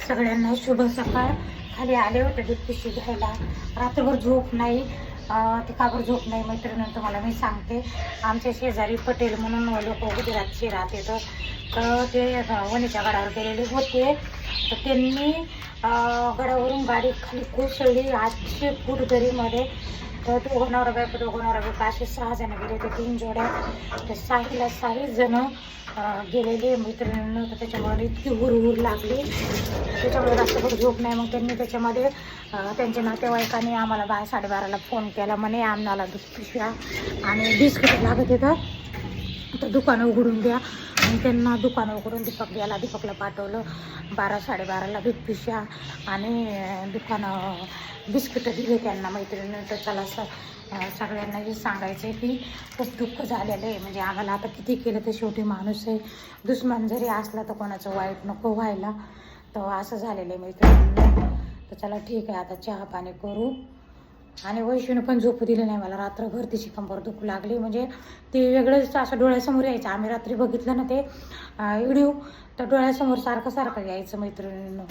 सगळ्यांना शुभ सकाळ. खाली आले होते दूध पिशवी घ्यायला. रात्रभर झोप नाही. ते काबर झोप नाही मैत्रिणींना तुम्हाला मी सांगते. आमच्या शेजारी पटेल म्हणून लोक गुजरातचे राहते, तर ते वणीच्या गडावर गेलेले होते. तर त्यांनी गडावरून गाडी खाली कोसळली 800 फूट दरीमध्ये. तर दोघं नवरा बायको असे 6 जण गेले होते, 3 जोड्या. तर 6 जण गेलेले मैत्रिणींना. तर त्याच्यामुळे इतकी हुरहुर लागली, त्याच्यामुळे रात्रभर झोप नाही. मग त्यांनी त्याच्यामध्ये त्यांच्या नातेवाईकांनी आम्हाला 12:30ला फोन केला. म्हणे आम्हाला दूध पिशव्या आणि बिस्किट लागत येतं, तर दुकानं उघडून द्या. आणि त्यांना दुकानं उघडून दीपकला पाठवलं. 12-12:30ला दूध पिशव्या आणि दुकानं बिस्किटं दिले त्यांना मैत्रिणीनं. तर त्याला सगळ्यांना हे सांगायचं आहे की खूप दुःख झालेलं आहे. म्हणजे आम्हाला आता किती केलं तर शेवटी माणूस आहे. दुश्मन जरी असला तर कोणाचं वाईट नको व्हायला. तर असं झालेलं आहे मैत्रिणींना. तर चला ठीक आहे, आता चहा पाणी करू. आणि वैष्णूनं पण झोपू दिलं नाही मला. रात्रभर तिची कंबर दुखू लागली. म्हणजे ते वेगळंच असं डोळ्यासमोर यायचं. आम्ही रात्री बघितलं ना ते व्हिडिओ, तर डोळ्यासमोर सारखं यायचं मैत्रिणींना.